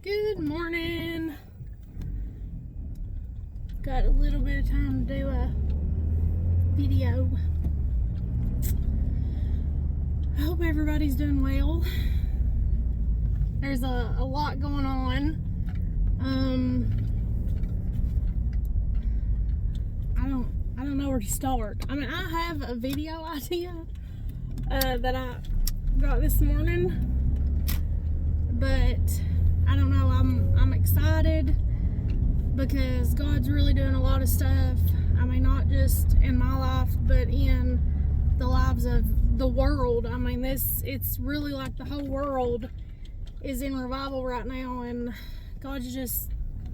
Good morning. Got a little bit of time to do a video. I hope everybody's doing well. There's a lot going on. I don't know where to start. I mean, I have a video idea that I got this morning, but I don't know. I'm excited because God's really doing a lot of stuff. I mean, not just in my life, but in the lives of the world. I mean, it's really like the whole world is in revival right now, and God's just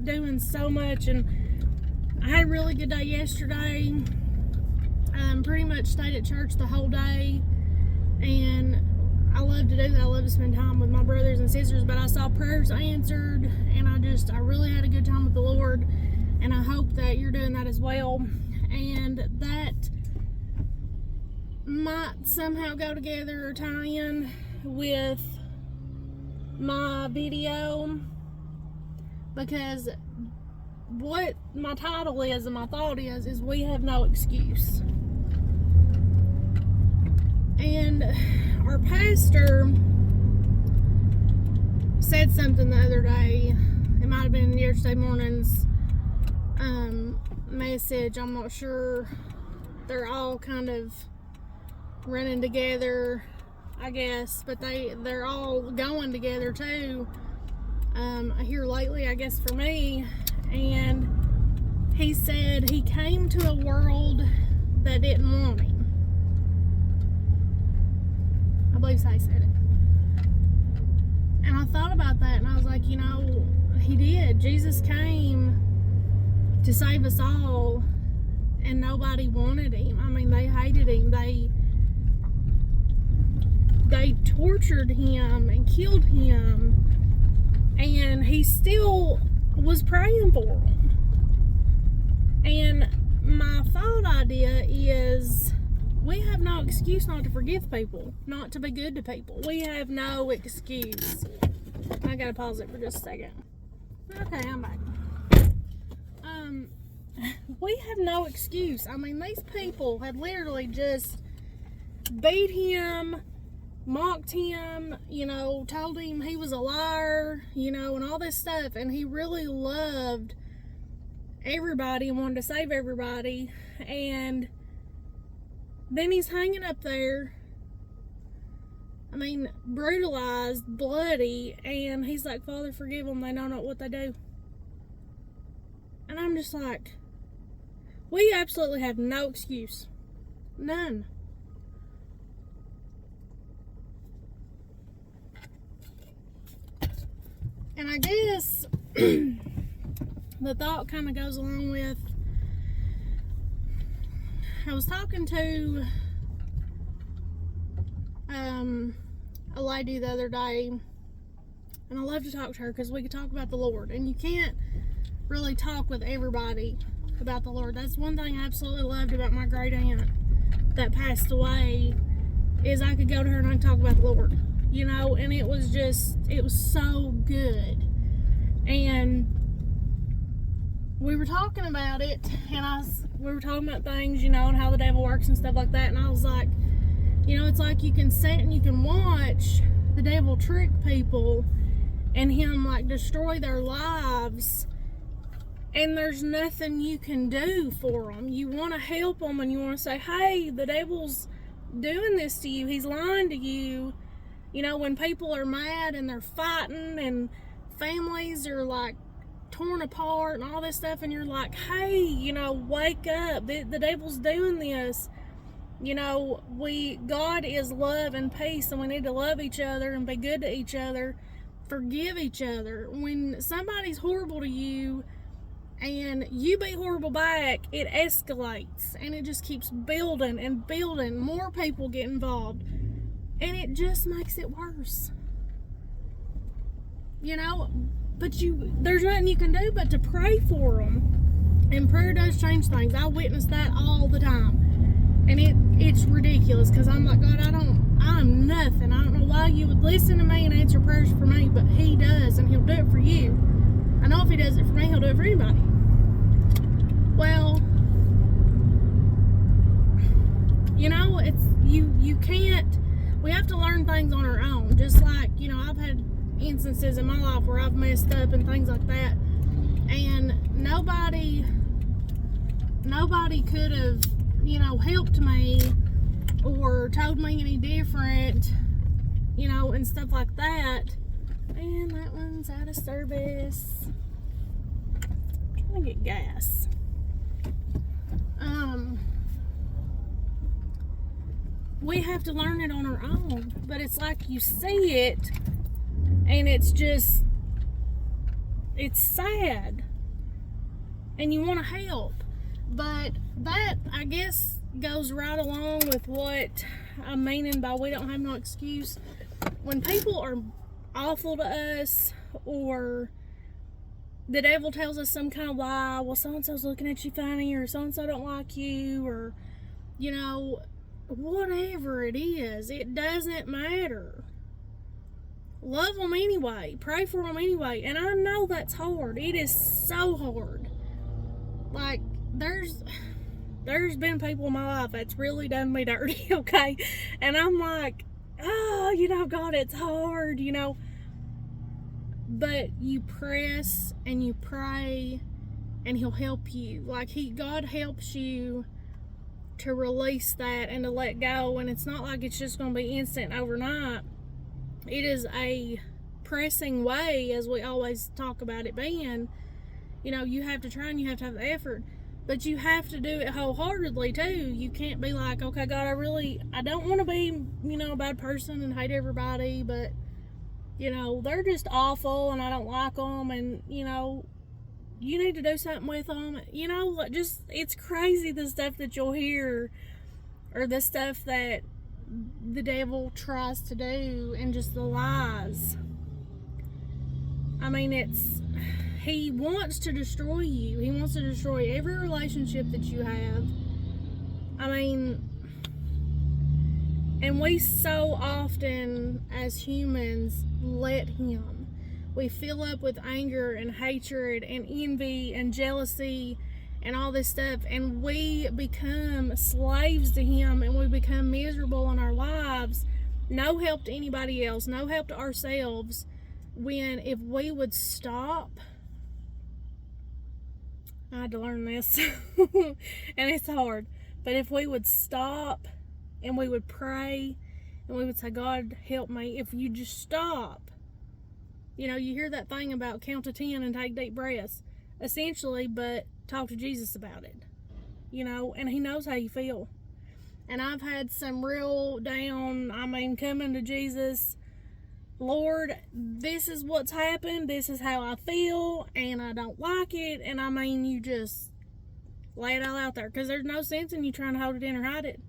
doing so much. And I had a really good day yesterday. Pretty much stayed at church the whole day, and I love to do that. I love to spend time with my brothers and sisters, but I saw prayers answered, and I really had a good time with the Lord, and I hope that you're doing that as well. And that might somehow go together or tie in with my video, because what my title is and my thought is we have no excuse. And our pastor said something the other day. It might have been yesterday morning's message. I'm not sure. They're all kind of running together, I guess, but they're all going together too. Here lately, I guess, for me. And he said he came to a world that didn't want him. I believe so, he said it. And I thought about that, and I was like, you know, he did. Jesus came to save us all, and nobody wanted him. I mean, they hated him. They tortured him and killed him, and he still was praying for them. And my thought idea is we have no excuse not to forgive people, not to be good to people. We have no excuse. I gotta pause it for just a second. Okay, I'm back. We have no excuse. I mean, these people had literally just beat him, mocked him, you know, told him he was a liar, you know, and all this stuff. And he really loved everybody and wanted to save everybody. And then he's hanging up there, I mean, brutalized, bloody, and he's like, Father, forgive them, they know not what they do. And I'm just like, we absolutely have no excuse. None. And I guess the thought kind of goes along with, I was talking to a lady the other day, and I love to talk to her because we could talk about the Lord, and you can't really talk with everybody about the Lord. That's one thing I absolutely loved about my great aunt that passed away, is I could go to her and I could talk about the Lord, you know, and it was so good. And we were talking about it, and we were talking about things, you know, and how the devil works and stuff like that. And I was like, you know, it's like you can sit and you can watch the devil trick people and him like destroy their lives, and there's nothing you can do for them. You want to help them, and you want to say, hey, the devil's doing this to you. He's lying to you. You know, when people are mad and they're fighting and families are like torn apart and all this stuff, and you're like, hey, you know, wake up. The devil's doing this. You know, God is love and peace, and we need to love each other and be good to each other, forgive each other. When somebody's horrible to you and you be horrible back, it escalates, and it just keeps building and building. More people get involved, and it just makes it worse. You know, but there's nothing you can do but to pray for them. And prayer does change things. I witness that all the time. And it's ridiculous, because I'm like, God, I'm nothing. I don't know why you would listen to me and answer prayers for me, but he does, and he'll do it for you. I know if he does it for me, he'll do it for anybody. Well, you know, it's you can't. We have to learn things on our own. Just like, you know, I've had instances in my life where I've messed up and things like that, and nobody could have, you know, helped me or told me any different, you know, and stuff like that. And that one's out of service. I'm trying to get gas. We have to learn it on our own, but it's like you see it and it's sad and you want to help, but that, I guess, goes right along with what I'm meaning by we don't have no excuse. When people are awful to us, or the devil tells us some kind of lie, well, so-and-so's looking at you funny, or so-and-so don't like you, or, you know, whatever it is, it doesn't matter. Love them anyway. Pray for them anyway. And I know that's hard. It is so hard. Like, there's been people in my life that's really done me dirty, okay? And I'm like, oh, you know, God, it's hard, you know. But you press and you pray and he'll help you. Like, God helps you to release that and to let go. And it's not like it's just going to be instant overnight. It is a pressing way, as we always talk about it being. You know, you have to try and you have to have the effort. But you have to do it wholeheartedly too. You can't be like, okay, God, I don't want to be, you know, a bad person and hate everybody, but, you know, they're just awful and I don't like them, and, you know, you need to do something with them. You know, just, it's crazy the stuff that you'll hear, or the stuff that the devil tries to do, and just the lies. I mean, he wants to destroy you. He wants to destroy every relationship that you have. I mean, and we so often as humans let him. We fill up with anger and hatred and envy and jealousy and all this stuff, and we become slaves to him, and we become miserable in our lives. No help to anybody else, no help to ourselves, when if we would stop. I had to learn this and it's hard, but if we would stop and we would pray and we would say, God, help me. If you just stop, you know, you hear that thing about count to 10 and take deep breaths, essentially, but talk to Jesus about it, you know, and he knows how you feel. And I've had some real down, I mean, coming to Jesus, Lord, this is what's happened, this is how I feel, and I don't like it. And I mean, you just lay it all out there, because there's no sense in you trying to hold it in or hide it.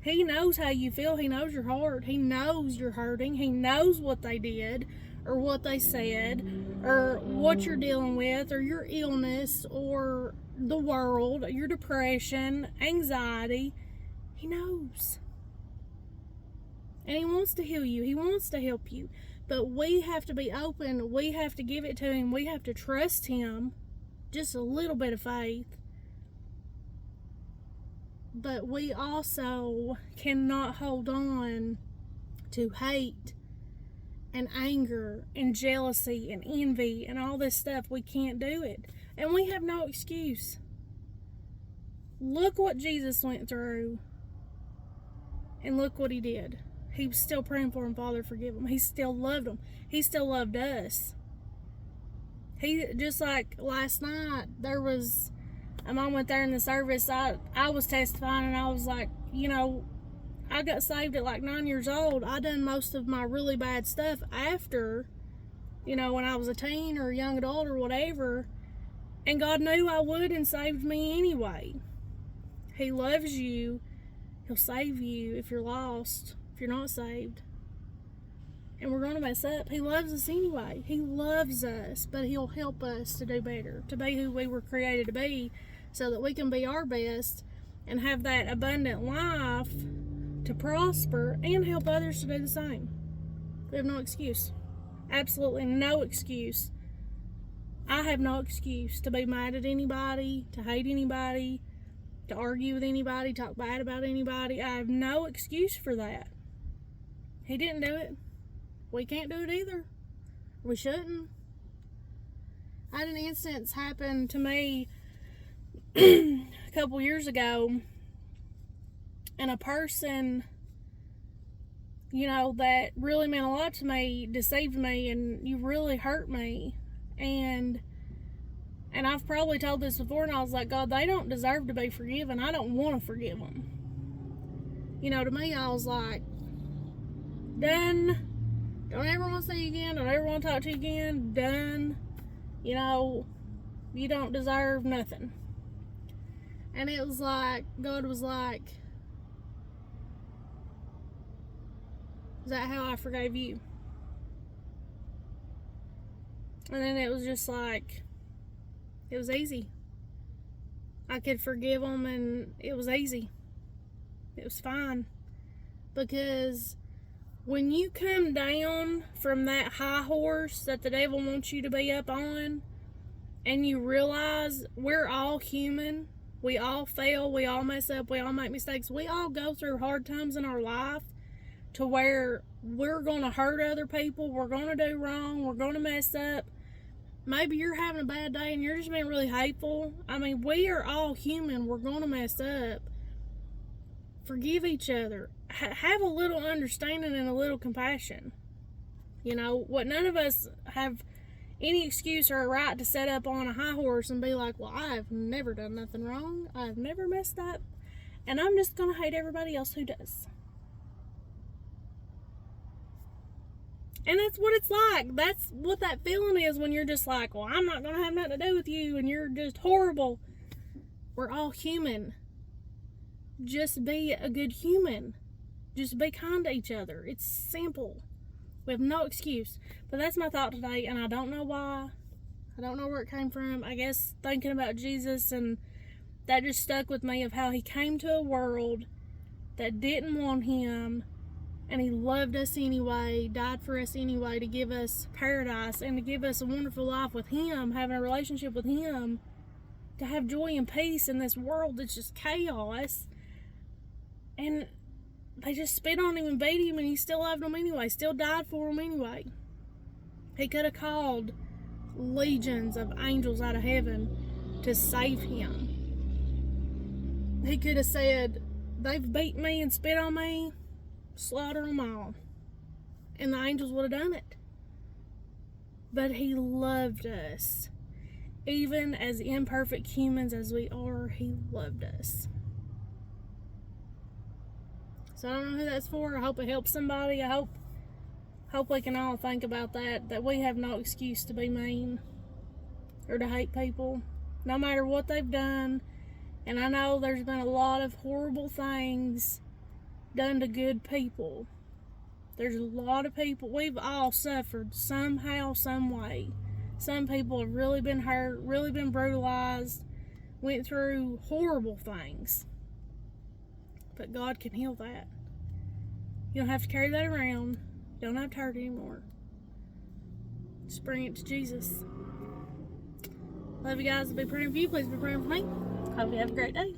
He knows how you feel. He knows your heart. He knows you're hurting. He knows what they did or what they said or what you're dealing with, or your illness, or the world, your depression, anxiety. He knows. And he wants to heal you. He wants to help you. But we have to be open. We have to give it to him. We have to trust him. Just a little bit of faith. But we also cannot hold on to hate and anger and jealousy and envy and all this stuff. We can't do it. And we have no excuse. Look what Jesus went through. And look what he did. He was still praying for him, Father, forgive him. He still loved him. He still loved us. He, just like last night, there was a moment there in the service, I was testifying, and I was like, you know, I got saved at like 9 years old. I done most of my really bad stuff after, you know, when I was a teen or a young adult or whatever. And God knew I would and saved me anyway. He loves you. He'll save you if you're lost, if you're not saved. And we're going to mess up. He loves us anyway. He loves us, but he'll help us to do better, to be who we were created to be, so that we can be our best and have that abundant life to prosper and help others to do the same. We have no excuse. Absolutely no excuse. I have no excuse to be mad at anybody, to hate anybody, to argue with anybody, talk bad about anybody. I have no excuse for that. He didn't do it. We can't do it either. We shouldn't. I had an instance happen to me a couple years ago, and a person, that really meant a lot to me deceived me, and you really hurt me. And I've probably told this before, and I was like, God, they don't deserve to be forgiven. I don't want to forgive them. To me, I was like, done. Don't ever want to see you again. Don't ever want to talk to you again. Done. You don't deserve nothing. And it was like, God was like, is that how I forgave you? And then it was just like, it was easy. I could forgive them, and it was easy. It was fine. Because when you come down from that high horse that the devil wants you to be up on, and you realize we're all human, we all fail, we all mess up, we all make mistakes, we all go through hard times in our life to where we're going to hurt other people, we're going to do wrong, we're going to mess up. Maybe you're having a bad day and you're just being really hateful. I mean, we are all human. We're going to mess up. Forgive each other. Have a little understanding and a little compassion. What none of us have any excuse or a right to set up on a high horse and be like, well, I've never done nothing wrong. I've never messed up. And I'm just going to hate everybody else who does. And that's what it's like. That's what that feeling is when you're just like, well, I'm not going to have nothing to do with you, and you're just horrible. We're all human. Just be a good human. Just be kind to each other. It's simple. We have no excuse. But that's my thought today, and I don't know why. I don't know where it came from. I guess thinking about Jesus, and that just stuck with me of how he came to a world that didn't want him, and he loved us anyway, died for us anyway, to give us paradise and to give us a wonderful life with him, having a relationship with him, to have joy and peace in this world that's just chaos. And they just spit on him and beat him, and he still loved them anyway, still died for them anyway. He could have called legions of angels out of heaven to save him. He could have said, they've beat me and spit on me, slaughter them all. And the angels would have done it. But he loved us. Even as imperfect humans as we are, he loved us. So I don't know who that's for. I hope it helps somebody. I hope we can all think about that we have no excuse to be mean or to hate people, no matter what they've done. And I know there's been a lot of horrible things done to good people. There's a lot of people. We've all suffered somehow, some way. Some people have really been hurt, really been brutalized, went through horrible things. But God can heal that. You don't have to carry that around. You don't have to hurt anymore. Just bring it to Jesus. Love you guys. I'll be praying for you. Please be praying for me. Hope you have a great day.